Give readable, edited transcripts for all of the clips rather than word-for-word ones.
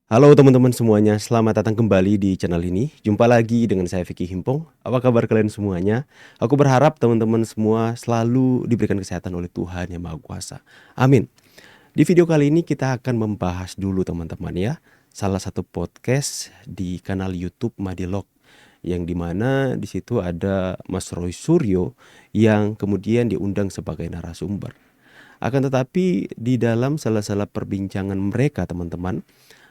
Halo teman-teman semuanya, selamat datang kembali di channel ini. Jumpa lagi dengan saya Vicky Himpong. Apa kabar kalian semuanya? Aku berharap teman-teman semua selalu diberikan kesehatan oleh Tuhan Yang Maha Kuasa. Amin. Di video kali ini kita akan membahas dulu teman-teman ya, salah satu podcast di kanal YouTube Madilog, yang dimana di situ ada Mas Roy Suryo yang kemudian diundang sebagai narasumber. Akan tetapi di dalam salah-salah perbincangan mereka teman-teman,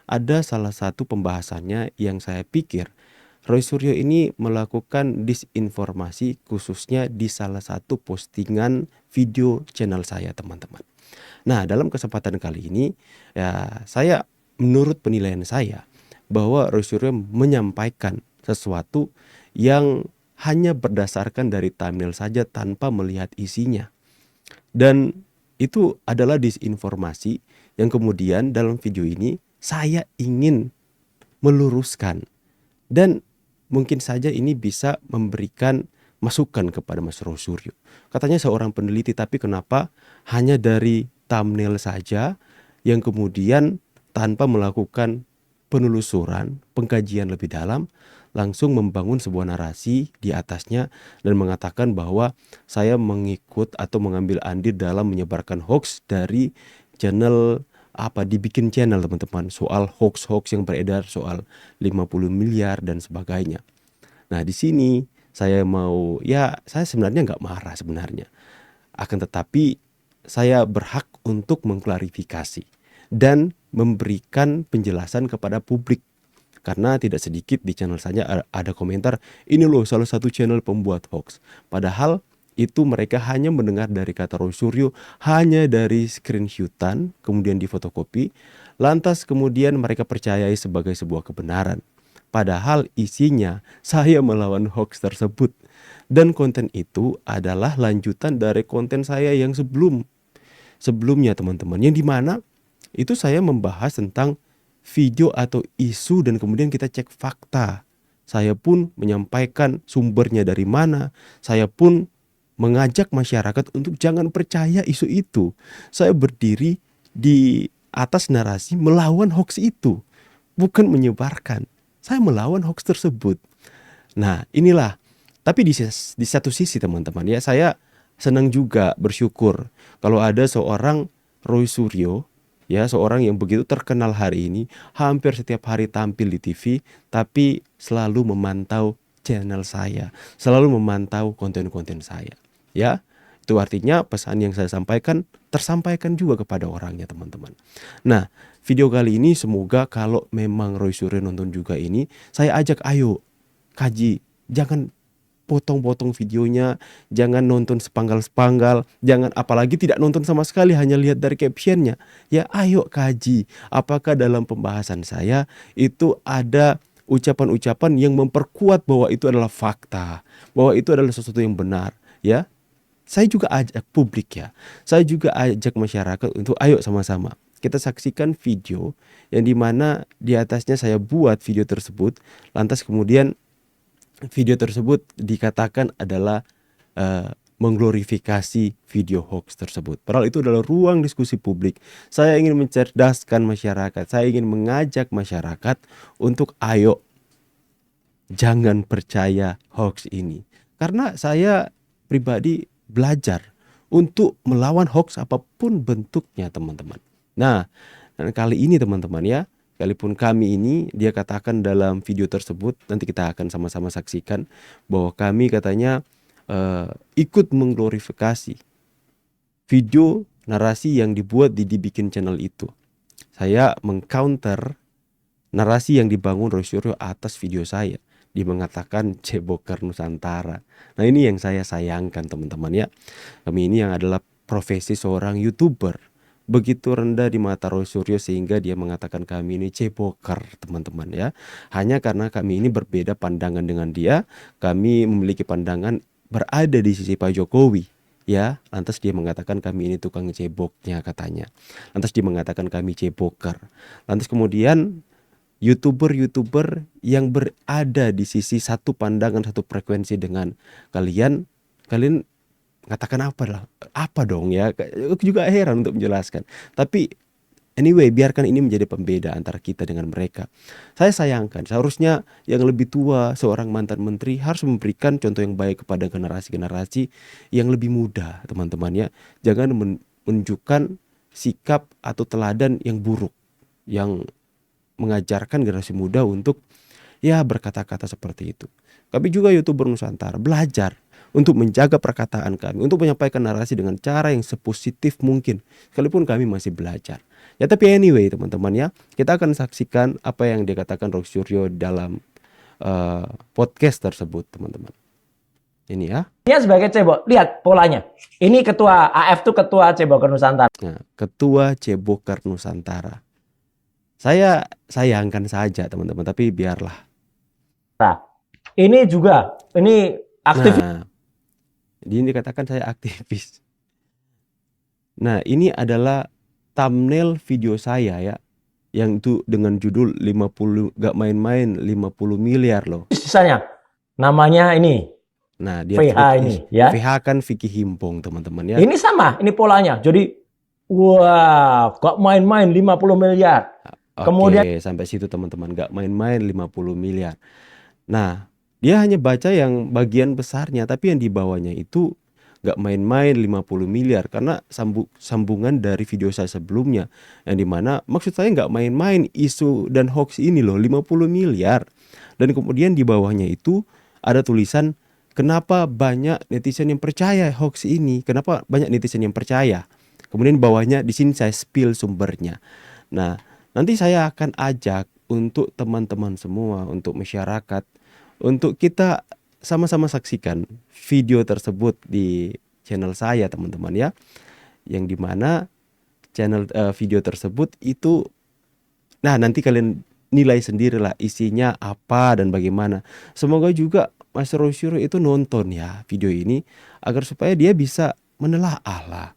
ada salah satu pembahasannya yang saya pikir Roy Suryo ini melakukan disinformasi khususnya di salah satu postingan video channel saya teman-teman. Nah, dalam kesempatan kali ini ya saya menurut penilaian saya bahwa Roy Suryo menyampaikan sesuatu yang hanya berdasarkan dari thumbnail saja tanpa melihat isinya. Dan itu adalah disinformasi yang kemudian dalam video ini saya ingin meluruskan. Dan mungkin saja ini bisa memberikan masukan kepada Mas Roy Suryo. Katanya seorang peneliti, tapi kenapa hanya dari thumbnail saja yang kemudian tanpa melakukan penelusuran, pengkajian lebih dalam, langsung membangun sebuah narasi di atasnya dan mengatakan bahwa saya mengikut atau mengambil andil dalam menyebarkan hoax dari channel dibikin channel teman-teman, soal hoax-hoax yang beredar soal 50 miliar dan sebagainya. Nah, di sini saya sebenarnya nggak marah sebenarnya. Akan tetapi saya berhak untuk mengklarifikasi dan memberikan penjelasan kepada publik. Karena tidak sedikit di channel saya ada komentar, ini loh salah satu channel pembuat hoax. Padahal itu mereka hanya mendengar dari kata Roy Suryo, hanya dari screenshotan, kemudian difotokopi, lantas kemudian mereka percayai sebagai sebuah kebenaran. Padahal isinya saya melawan hoax tersebut. Dan konten itu adalah lanjutan dari konten saya yang sebelumnya teman-teman. Yang dimana itu saya membahas tentang video atau isu dan kemudian kita cek fakta. Saya pun menyampaikan sumbernya dari mana. Saya pun mengajak masyarakat untuk jangan percaya isu itu. Saya berdiri di atas narasi melawan hoax itu, bukan menyebarkan. Saya melawan hoax tersebut. Nah, inilah. Tapi di satu sisi teman-teman ya, saya senang juga bersyukur kalau ada seorang Roy Suryo, ya, seorang yang begitu terkenal hari ini, hampir setiap hari tampil di TV, tapi selalu memantau channel saya, selalu memantau konten-konten saya. Ya, itu artinya pesan yang saya sampaikan tersampaikan juga kepada orangnya teman-teman. Nah, video kali ini semoga kalau memang Roy Suryo nonton juga ini, saya ajak ayo kaji, jangan potong-potong videonya, jangan nonton sepanggal-sepanggal, jangan apalagi tidak nonton sama sekali hanya lihat dari captionnya. Ya ayo kaji, apakah dalam pembahasan saya itu ada ucapan-ucapan yang memperkuat bahwa itu adalah fakta, bahwa itu adalah sesuatu yang benar, ya. Saya juga ajak publik ya, saya juga ajak masyarakat untuk ayo sama-sama kita saksikan video yang dimana di atasnya saya buat video tersebut, lantas kemudian video tersebut dikatakan adalah mengglorifikasi video hoax tersebut. Padahal itu adalah ruang diskusi publik. Saya ingin mencerdaskan masyarakat, saya ingin mengajak masyarakat untuk ayo jangan percaya hoax ini. Karena saya pribadi belajar untuk melawan hoax apapun bentuknya teman-teman. Nah, dan kali ini teman-teman ya, sekalipun kami ini dia katakan dalam video tersebut, nanti kita akan sama-sama saksikan bahwa kami katanya ikut mengglorifikasi video narasi yang dibuat di dibikin channel itu. Saya mengcounter narasi yang dibangun Roy Suryo atas video saya. Dia mengatakan ceboker Nusantara. Nah, ini yang saya sayangkan teman-teman ya. Kami ini yang adalah profesi seorang YouTuber begitu rendah di mata Roy Suryo sehingga dia mengatakan kami ini ceboker teman-teman ya. Hanya karena kami ini berbeda pandangan dengan dia, kami memiliki pandangan berada di sisi Pak Jokowi. Ya, lantas dia mengatakan kami ini tukang ceboknya katanya. Lantas dia mengatakan kami ceboker. Lantas kemudian YouTuber-YouTuber yang berada di sisi satu pandangan, satu frekuensi dengan kalian katakan apa dong ya? Aku juga heran untuk menjelaskan. Tapi Anyway, biarkan ini menjadi pembeda antara kita dengan mereka. Saya sayangkan, seharusnya yang lebih tua, seorang mantan menteri harus memberikan contoh yang baik kepada generasi-generasi yang lebih muda, teman-teman ya. Jangan menunjukkan sikap atau teladan yang buruk, yang mengajarkan generasi muda untuk ya berkata-kata seperti itu. Kami juga YouTuber Nusantara belajar untuk menjaga perkataan kami, untuk menyampaikan narasi dengan cara yang sepositif mungkin, sekalipun kami masih belajar. Ya tapi anyway teman-teman ya, kita akan saksikan apa yang dikatakan Rock Suryo dalam podcast tersebut teman-teman. Ini ya. Dia sebagai cebok, lihat polanya. Ini ketua AF tuh ketua Ceboker Nusantara. Nah, ketua Ceboker Nusantara. Saya sayangkan saja teman-teman, tapi biarlah. Ini juga, ini aktivis. Nah, ini dikatakan saya aktivis. Nah, ini adalah thumbnail video saya ya, yang itu dengan judul 50 gak main-main 50 miliar loh. Sisanya namanya ini. Nah, dia VH ini ya. VH kan Vicky Himpong teman-teman ya. Ini sama, ini polanya. Jadi wah, gak main-main 50 miliar. Kemudian sampai situ teman-teman, gak main-main 50 miliar. Nah, dia hanya baca yang bagian besarnya, tapi yang di bawahnya itu gak main-main 50 miliar karena sambungan dari video saya sebelumnya, yang dimana maksud saya gak main-main isu dan hoax ini loh 50 miliar. Dan kemudian di bawahnya itu ada tulisan kenapa banyak netizen yang percaya hoax ini, kenapa banyak netizen yang percaya. Kemudian bawahnya di sini saya spill sumbernya. Nah, nanti saya akan ajak untuk teman-teman semua, untuk masyarakat, untuk kita sama-sama saksikan video tersebut di channel saya teman-teman ya, yang dimana channel video tersebut itu, nah nanti kalian nilai sendirilah isinya apa dan bagaimana. Semoga juga Mas Rosyur itu nonton ya video ini agar supaya dia bisa menelaah lah.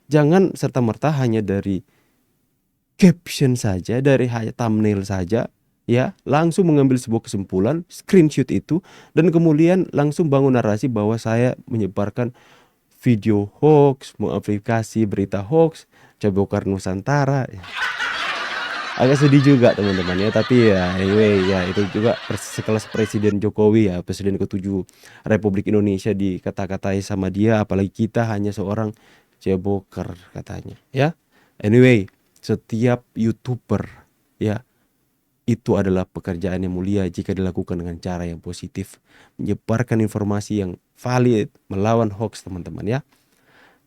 Jangan serta-merta hanya dari caption saja, dari thumbnail saja ya, langsung mengambil sebuah kesimpulan, screenshot itu, dan kemudian langsung bangun narasi bahwa saya menyebarkan video hoax, mengamplifikasi berita hoax, Ceboker Nusantara. Agak sedih juga teman-teman ya, tapi ya anyway ya, itu juga sekelas Presiden Jokowi ya, Presiden ke-7 Republik Indonesia, dikata-katai sama dia, apalagi kita hanya seorang Ceboker katanya ya. Anyway, setiap YouTuber ya, itu adalah pekerjaan yang mulia jika dilakukan dengan cara yang positif, menyebarkan informasi yang valid, melawan hoax teman-teman ya.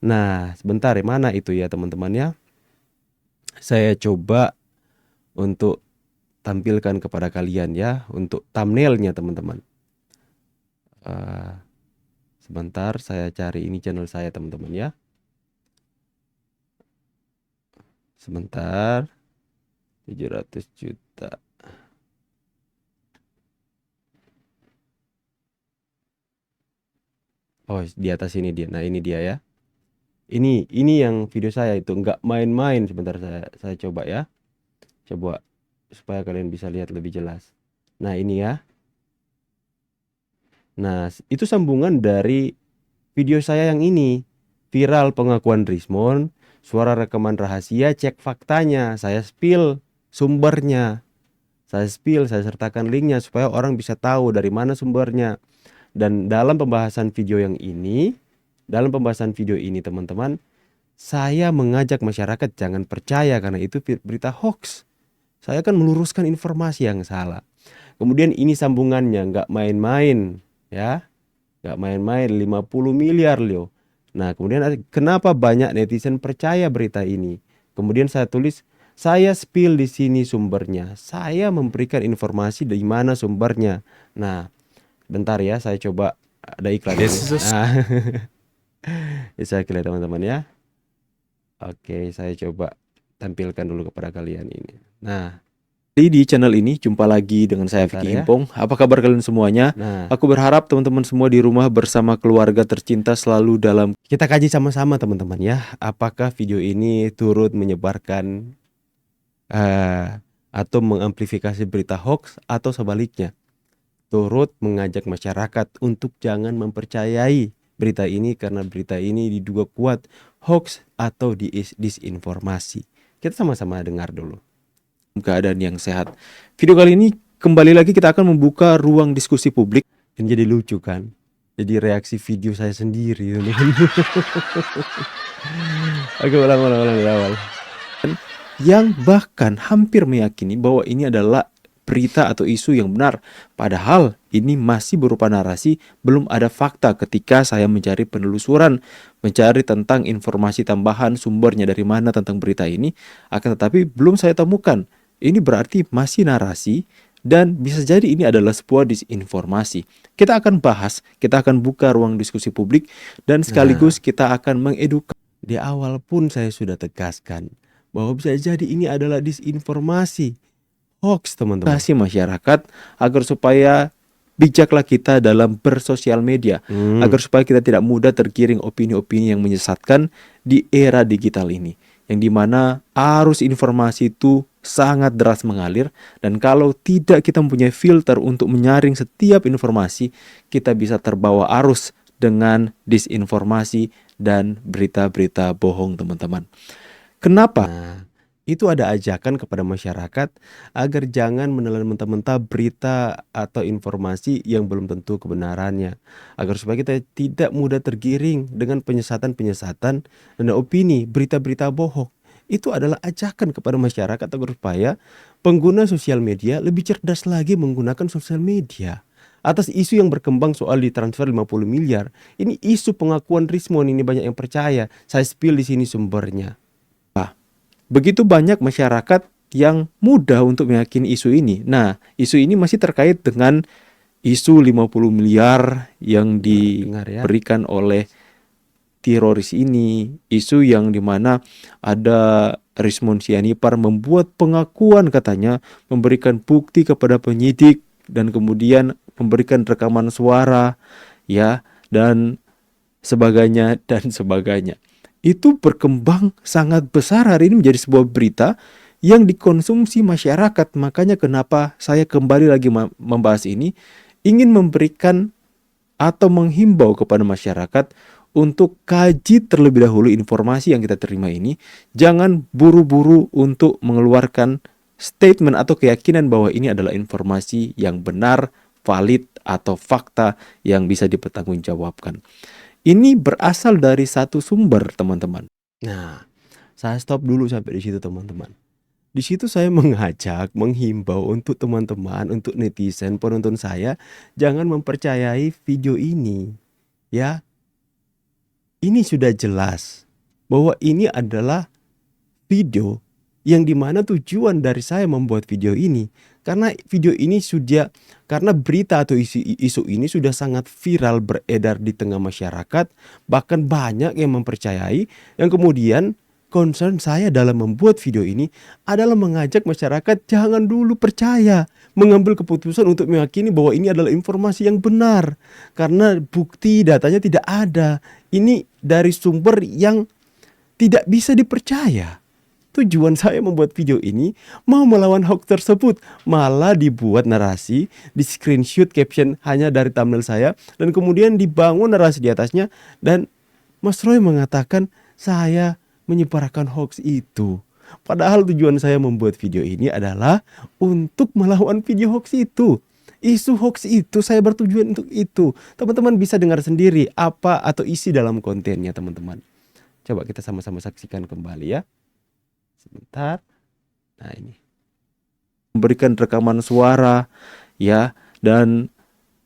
Nah sebentar ya, mana itu ya teman-teman ya, saya coba untuk tampilkan kepada kalian ya, untuk thumbnailnya teman-teman. Sebentar saya cari ini channel saya teman-teman ya. Sebentar, 700 juta. Oh di atas ini dia. Nah ini dia ya. Ini yang video saya itu nggak main-main. Sebentar saya coba ya. Coba supaya kalian bisa lihat lebih jelas. Nah ini ya. Nah itu sambungan dari video saya yang ini. Viral pengakuan Rismon, suara rekaman rahasia, cek faktanya. Saya spill sumbernya. Saya sertakan linknya supaya orang bisa tahu dari mana sumbernya. Dan dalam pembahasan video ini teman-teman, saya mengajak masyarakat jangan percaya karena itu berita hoax. Saya akan meluruskan informasi yang salah. Kemudian ini sambungannya, nggak main-main ya, nggak main-main 50 miliar loh. Nah kemudian kenapa banyak netizen percaya berita ini. Kemudian saya tulis, saya spill di sini sumbernya, saya memberikan informasi dari mana sumbernya. Nah bentar ya, saya coba, ada iklan ini. Nah, bisa kalian teman-teman ya. Oke, saya coba tampilkan dulu kepada kalian ini. Nah, di channel ini jumpa lagi dengan saya Vicky Himpong. Apa kabar kalian semuanya? Nah, aku berharap teman-teman semua di rumah bersama keluarga tercinta selalu dalam, kita kaji sama-sama teman-teman ya, apakah video ini turut menyebarkan atau mengamplifikasi berita hoax, atau sebaliknya turut mengajak masyarakat untuk jangan mempercayai berita ini karena berita ini diduga kuat hoax atau disinformasi. Kita sama-sama dengar dulu. Keadaan yang sehat. Video kali ini kembali lagi kita akan membuka ruang diskusi publik. Ini jadi lucu kan? Jadi reaksi video saya sendiri, teman-teman. Oke, ulang dari awal. Yang bahkan hampir meyakini bahwa ini adalah berita atau isu yang benar. Padahal ini masih berupa narasi, belum ada fakta ketika saya mencari penelusuran, mencari tentang informasi tambahan sumbernya dari mana tentang berita ini. Akan tetapi belum saya temukan. Ini berarti masih narasi dan bisa jadi ini adalah sebuah disinformasi. Kita akan bahas, kita akan buka ruang diskusi publik dan sekaligus kita akan mengedukasi. Di awal pun saya sudah tegaskan bahwa bisa jadi ini adalah disinformasi, hoax, teman-teman. Masyarakat agar supaya bijaklah kita dalam bersosial media, agar supaya kita tidak mudah tergiring opini-opini yang menyesatkan di era digital ini, yang dimana arus informasi itu sangat deras mengalir, dan kalau tidak kita mempunyai filter untuk menyaring setiap informasi, kita bisa terbawa arus dengan disinformasi dan berita-berita bohong, teman-teman. Kenapa? Nah, itu ada ajakan kepada masyarakat agar jangan menelan mentah-mentah berita atau informasi yang belum tentu kebenarannya, agar supaya kita tidak mudah tergiring dengan penyesatan-penyesatan dan opini berita-berita bohong. Itu adalah ajakan kepada masyarakat agar supaya pengguna sosial media lebih cerdas lagi menggunakan sosial media. Atas isu yang berkembang soal ditransfer 50 miliar, ini isu pengakuan Rismon, ini banyak yang percaya. Saya spill di sini sumbernya. Begitu banyak masyarakat yang mudah untuk meyakini isu ini. Nah, isu ini masih terkait dengan isu 50 miliar yang diberikan oleh teroris ini. Isu yang dimana ada Rismon Sianipar membuat pengakuan, katanya memberikan bukti kepada penyidik dan kemudian memberikan rekaman suara, ya, dan sebagainya dan sebagainya. Itu berkembang sangat besar hari ini menjadi sebuah berita yang dikonsumsi masyarakat. Makanya kenapa saya kembali lagi membahas ini, ingin memberikan atau menghimbau kepada masyarakat untuk kaji terlebih dahulu informasi yang kita terima ini. Jangan buru-buru untuk mengeluarkan statement atau keyakinan bahwa ini adalah informasi yang benar, valid, atau fakta yang bisa dipertanggungjawabkan. Ini berasal dari satu sumber, teman-teman. Nah, saya stop dulu sampai di situ, teman-teman. Di situ saya mengajak, menghimbau untuk teman-teman, untuk netizen, penonton saya, jangan mempercayai video ini. Ya, ini sudah jelas bahwa ini adalah video yang dimana tujuan dari saya membuat video ini, karena video ini sudah, karena berita atau isu ini sudah sangat viral beredar di tengah masyarakat, bahkan banyak yang mempercayai, yang kemudian concern saya dalam membuat video ini adalah mengajak masyarakat jangan dulu percaya, mengambil keputusan untuk meyakini bahwa ini adalah informasi yang benar, karena bukti datanya tidak ada. Ini dari sumber yang tidak bisa dipercaya. Tujuan saya membuat video ini mau melawan hoax tersebut, malah dibuat narasi, di screenshot caption hanya dari thumbnail saya, dan kemudian dibangun narasi di atasnya, dan Mas Roy mengatakan saya menyebarkan hoax itu. Padahal tujuan saya membuat video ini adalah untuk melawan video hoax itu. Isu hoax itu saya bertujuan untuk itu. Teman-teman bisa dengar sendiri apa atau isi dalam kontennya, teman-teman. Coba kita sama-sama saksikan kembali ya. Sebentar. Nah, ini Memberikan rekaman suara, ya, dan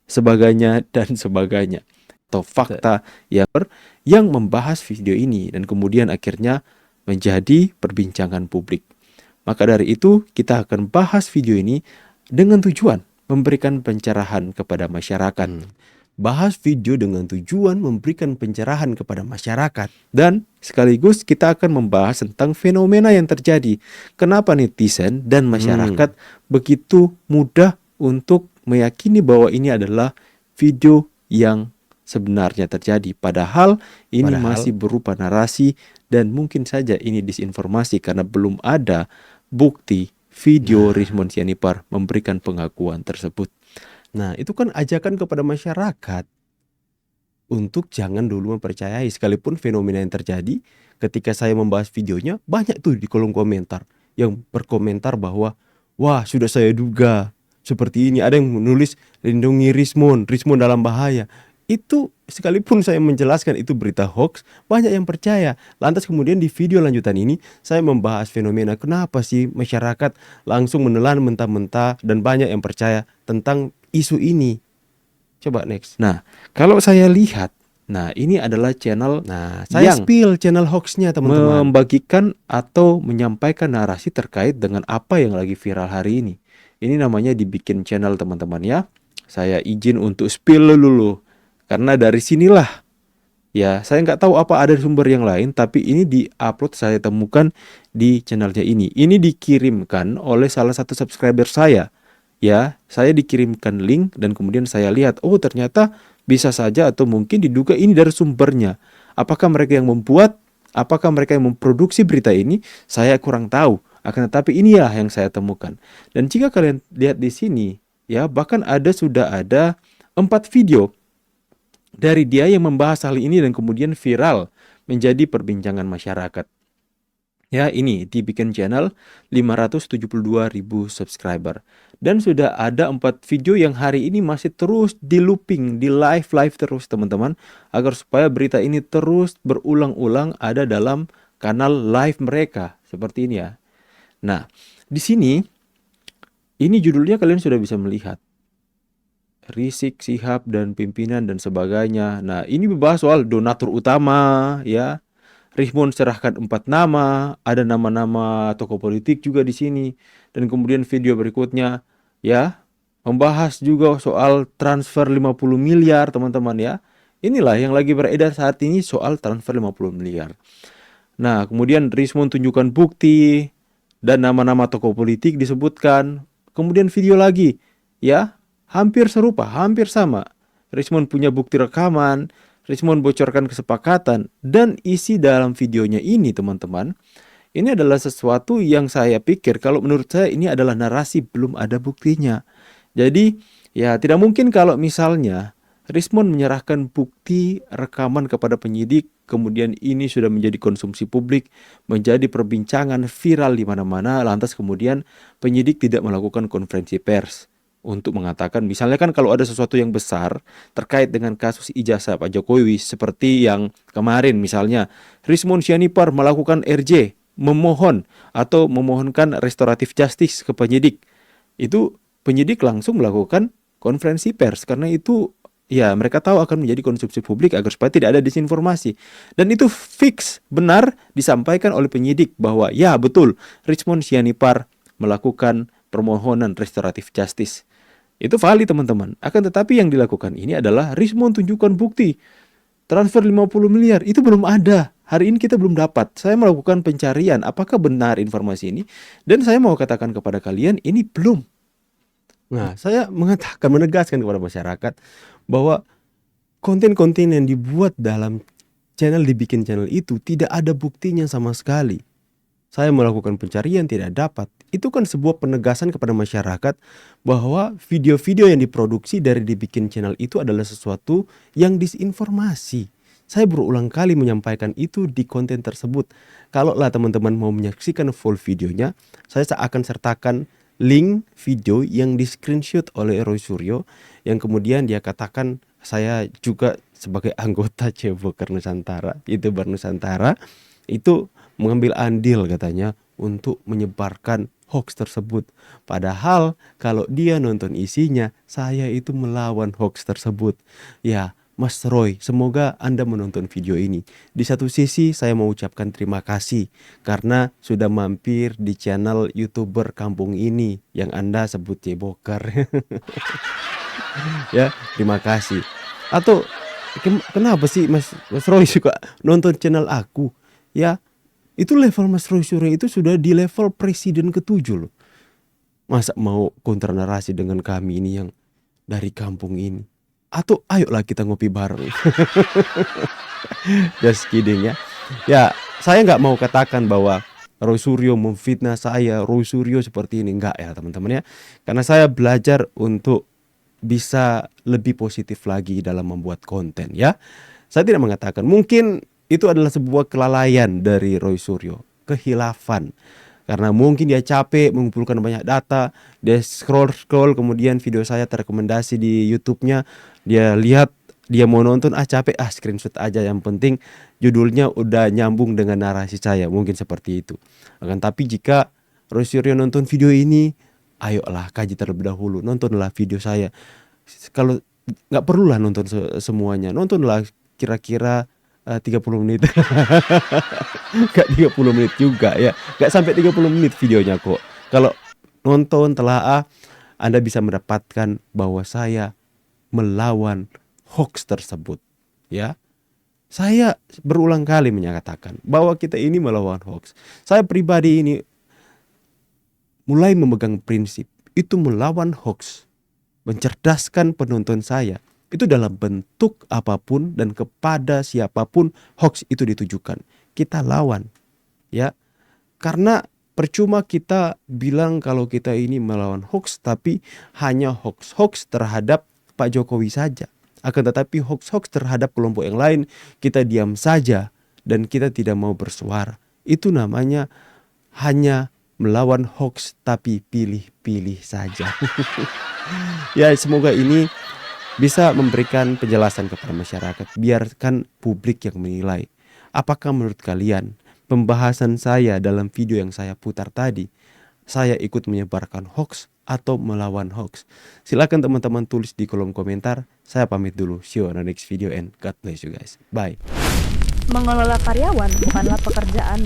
sebagainya dan sebagainya, atau fakta yang membahas video ini dan kemudian akhirnya menjadi perbincangan publik. Maka dari itu kita akan bahas video ini dengan tujuan memberikan pencerahan kepada masyarakat. bahas video dengan tujuan memberikan pencerahan kepada masyarakat. Dan sekaligus kita akan membahas tentang fenomena yang terjadi. Kenapa netizen dan masyarakat begitu mudah untuk meyakini bahwa ini adalah video yang sebenarnya terjadi. Padahal ini masih berupa narasi dan mungkin saja ini disinformasi karena belum ada bukti video Rismon Sianipar memberikan pengakuan tersebut. Nah, itu kan ajakan kepada masyarakat. untuk jangan dulu mempercayai. Sekalipun fenomena yang terjadi ketika saya membahas videonya, banyak tuh di kolom komentar yang berkomentar bahwa wah, sudah saya duga seperti ini. Ada yang menulis lindungi Rismon dalam bahaya. Itu sekalipun saya menjelaskan itu berita hoax, banyak yang percaya. Lantas kemudian di video lanjutan ini saya membahas fenomena kenapa sih masyarakat langsung menelan mentah-mentah dan banyak yang percaya tentang isu ini. Coba next. Nah, kalau saya lihat, nah ini adalah channel Nah, saya yang spill channel hoaxnya teman-teman. membagikan atau menyampaikan narasi terkait dengan apa yang lagi viral hari ini. Ini namanya dibikin channel teman-teman ya. Saya izin untuk spill dulu. Karena dari sinilah, ya saya nggak tahu apa ada sumber yang lain, tapi ini di-upload saya temukan di channelnya ini. Ini dikirimkan oleh salah satu subscriber saya. Ya, saya dikirimkan link dan kemudian saya lihat, oh ternyata bisa saja atau mungkin diduga ini dari sumbernya. Apakah mereka yang membuat, apakah mereka yang memproduksi berita ini, saya kurang tahu. Akan tetapi inilah yang saya temukan. Dan jika kalian lihat di sini, ya bahkan sudah ada 4 video dari dia yang membahas hal ini dan kemudian viral menjadi perbincangan masyarakat. Ya, ini dibikin channel 572.000 subscriber. Dan sudah ada 4 video yang hari ini masih terus di looping, di live terus teman-teman. Agar supaya berita ini terus berulang-ulang ada dalam kanal live mereka. Seperti ini ya. Nah, di sini, ini judulnya kalian sudah bisa melihat. Rizik Syihab dan pimpinan dan sebagainya. Nah, ini membahas soal donatur utama, ya. Rismon serahkan 4 nama, ada nama-nama tokoh politik juga di sini. Dan kemudian video berikutnya, ya, membahas juga soal transfer 50 miliar, teman-teman ya. Inilah yang lagi beredar saat ini soal transfer 50 miliar. Nah, kemudian Rismon tunjukkan bukti dan nama-nama tokoh politik disebutkan. Kemudian video lagi, ya. Hampir serupa, hampir sama. Rismon punya bukti rekaman, Rismon bocorkan kesepakatan, dan isi dalam videonya ini teman-teman, ini adalah sesuatu yang saya pikir kalau menurut saya ini adalah narasi belum ada buktinya. Jadi ya tidak mungkin kalau misalnya Rismon menyerahkan bukti rekaman kepada penyidik, kemudian ini sudah menjadi konsumsi publik, menjadi perbincangan viral di mana-mana, lantas kemudian penyidik tidak melakukan konferensi pers untuk mengatakan, misalnya kan kalau ada sesuatu yang besar terkait dengan kasus ijazah Pak Jokowi seperti yang kemarin misalnya Rismon Sianipar melakukan RJ, memohon atau memohonkan restoratif justice ke penyidik, itu penyidik langsung melakukan konferensi pers karena itu ya mereka tahu akan menjadi konsumsi publik agar supaya tidak ada disinformasi. Dan itu fix benar disampaikan oleh penyidik bahwa ya betul Rismon Sianipar melakukan permohonan restoratif justice. Itu valid teman-teman. Akan tetapi yang dilakukan ini adalah Rismon tunjukkan bukti. Transfer 50 miliar itu belum ada. Hari ini kita belum dapat. Saya melakukan pencarian apakah benar informasi ini. Dan saya mau katakan kepada kalian ini belum. Nah, saya menegaskan kepada masyarakat bahwa konten-konten yang dibuat dalam channel dibikin channel itu tidak ada buktinya sama sekali. Saya melakukan pencarian tidak dapat. Itu kan sebuah penegasan kepada masyarakat bahwa video-video yang diproduksi dari dibikin channel itu adalah sesuatu yang disinformasi. Saya berulang kali menyampaikan itu di konten tersebut. Kalau lah teman-teman mau menyaksikan full videonya, saya akan sertakan link video yang di screenshot oleh Roy Suryo yang kemudian dia katakan saya juga sebagai anggota Ceboker Nusantara, YouTuber Nusantara, itu mengambil andil katanya untuk menyebarkan hoax tersebut. Padahal kalau dia nonton isinya, saya itu melawan hoax tersebut. Ya, Mas Roy, semoga Anda menonton video ini. Di satu sisi saya mau ucapkan terima kasih karena sudah mampir di channel YouTuber kampung ini yang Anda sebut Ceboker. Ya, terima kasih. Atau kenapa sih Mas Roy suka nonton channel aku? Ya, itu level Mas Roy Suryo itu sudah di level presiden ke-7 loh. Masa mau kontra narasi dengan kami ini yang dari kampung ini? Atau ayolah kita ngopi bareng. Just kidding ya. Ya, saya nggak mau katakan bahwa Roy Suryo memfitnah saya, Roy Suryo seperti ini. Enggak ya teman-teman ya. Karena saya belajar untuk bisa lebih positif lagi dalam membuat konten ya. Saya tidak mengatakan mungkin itu adalah sebuah kelalaian dari Roy Suryo, kehilafan. Karena mungkin dia capek mengumpulkan banyak data, dia scroll kemudian video saya terrekomendasi di YouTube-nya, dia lihat, dia mau nonton, capek, screenshot aja, yang penting judulnya udah nyambung dengan narasi saya, mungkin seperti itu. Akan tapi jika Roy Suryo nonton video ini, ayolah kaji terlebih dahulu, nontonlah video saya. Kalau nggak perlulah nonton semuanya, nontonlah kira-kira 30 menit. Gak 30 menit juga ya, gak sampai 30 menit videonya kok. Kalau nonton telaah, Anda bisa mendapatkan bahwa saya melawan hoax tersebut ya. Saya berulang kali menyatakan bahwa kita ini melawan hoax. Saya pribadi ini mulai memegang prinsip itu melawan hoax, mencerdaskan penonton saya itu dalam bentuk apapun dan kepada siapapun hoax itu ditujukan, kita lawan ya. Karena percuma kita bilang kalau kita ini melawan hoax tapi hanya hoax terhadap Pak Jokowi saja. Akan tetapi hoax terhadap kelompok yang lain kita diam saja dan kita tidak mau bersuara. Itu namanya hanya melawan hoax tapi pilih-pilih saja. Ya, semoga ini bisa memberikan penjelasan kepada masyarakat. Biarkan publik yang menilai. Apakah menurut kalian pembahasan saya dalam video yang saya putar tadi, saya ikut menyebarkan hoax atau melawan hoax? Silakan teman-teman tulis di kolom komentar. Saya pamit dulu. See you on the next video and God bless you guys. Bye. Mengelola karyawan bukanlah pekerjaan.